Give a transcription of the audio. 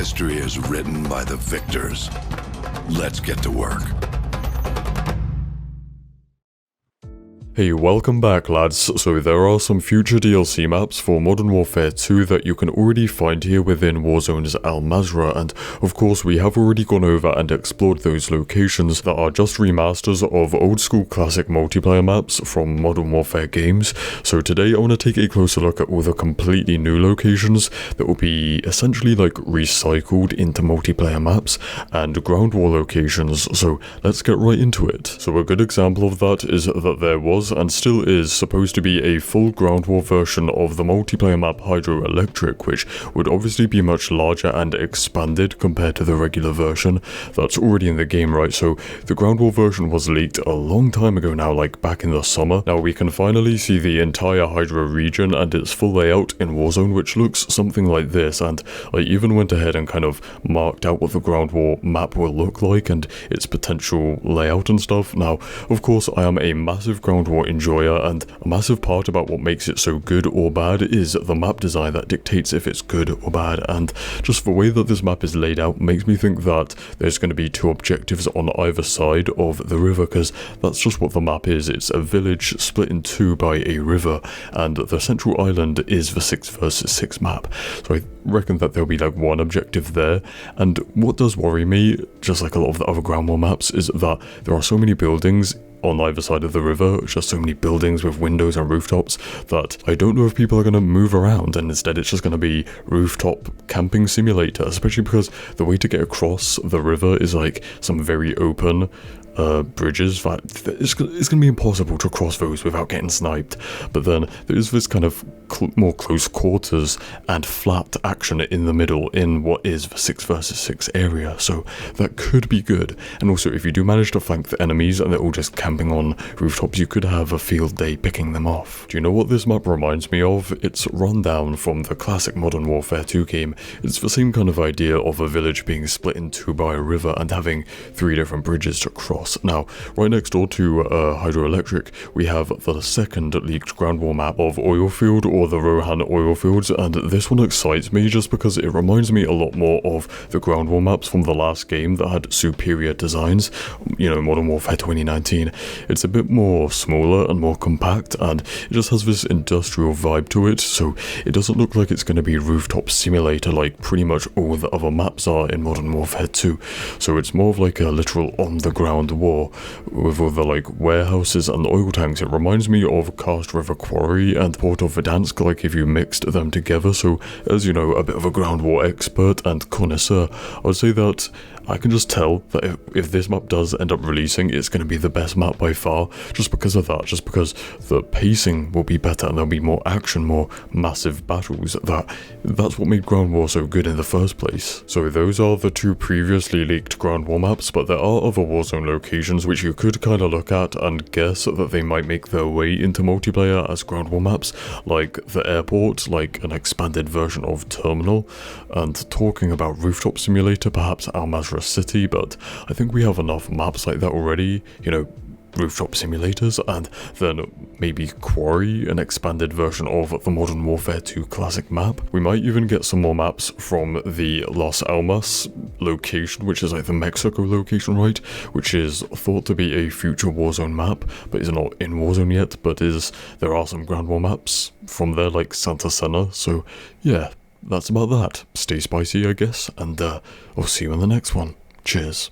history is written by the victors. Let's get to work. Hey, welcome back lads. So there are some future DLC maps for Modern Warfare 2 that you can already find here within Warzone's Al Mazrah, and of course we have already gone over and explored those locations that are just remasters of old school classic multiplayer maps from Modern Warfare games. So today I want to take a closer look at all the completely new locations that will be essentially like recycled into multiplayer maps and ground war locations. So let's get right into it. So a good example of that is that there was and still is supposed to be a full ground war version of the multiplayer map Hydroelectric, which would obviously be much larger and expanded compared to the regular version that's already in the game, right? So the ground war version was leaked a long time ago now, like back in the summer. Now we can finally see the entire Hydro region and its full layout in Warzone, which looks something like this, and I even went ahead and kind of marked out what the ground war map will look like and its potential layout and stuff. Now of course I am a massive ground war enjoyer, and a massive part about what makes it so good or bad is the map design that dictates if it's good or bad, and just the way that this map is laid out makes me think that there's going to be two objectives on either side of the river, because that's just what the map is. It's a village split in two by a river, and the central island is the 6 versus 6 map, so I reckon that there'll be like one objective there. And what does worry me, just like a lot of the other ground war maps, is that there are so many buildings on either side of the river, just so many buildings with windows and rooftops, that I don't know if people are going to move around, and instead it's just going to be rooftop camping simulator, especially because the way to get across the river is like some very open bridges that it's going to be impossible to cross those without getting sniped. But then there's this kind of more close quarters and flat action in the middle in what is the 6 versus 6 area, so that could be good. And also if you do manage to flank the enemies and they're all just camping on rooftops, you could have a field day picking them off. Do you know what this map reminds me of? It's Rundown from the classic Modern Warfare 2 game. It's the same kind of idea of a village being split in two by a river and having 3 different bridges to cross. Now, right next door to Hydroelectric, we have the second leaked ground war map of Oilfield, or the Rohan oil fields, and this one excites me just because it reminds me a lot more of the ground war maps from the last game that had superior designs, you know, Modern Warfare 2019. It's a bit more smaller and more compact, and it just has this industrial vibe to it, so it doesn't look like it's going to be rooftop simulator like pretty much all the other maps are in Modern Warfare 2. So it's more of like a literal on the ground war with all the like warehouses and oil tanks. It reminds me of Karst River Quarry and Port of Verdansk, like if you mixed them together. So as you know, a bit of a ground war expert and connoisseur, I would say that I can just tell that if this map does end up releasing, it's going to be the best map by far, just because of that, just because the pacing will be better and there'll be more action, more massive battles. That's what made ground war so good in the first place. So those are the two previously leaked ground war maps, but there are other Warzone locations which you could kind of look at and guess that they might make their way into multiplayer as ground war maps, like the airport, like an expanded version of Terminal, and talking about rooftop simulator, perhaps Al Mazrah City, but I think we have enough maps like that already, you know, rooftop simulators, and then maybe Quarry, an expanded version of the Modern Warfare 2 classic map. We might even get some more maps from the Las Almas location, which is like the Mexico location, right, which is thought to be a future Warzone map, but is not in Warzone yet, but there are some ground war maps from there, like Santa Cena. So yeah, that's about that. Stay spicy, I guess, and I'll see you in the next one. Cheers.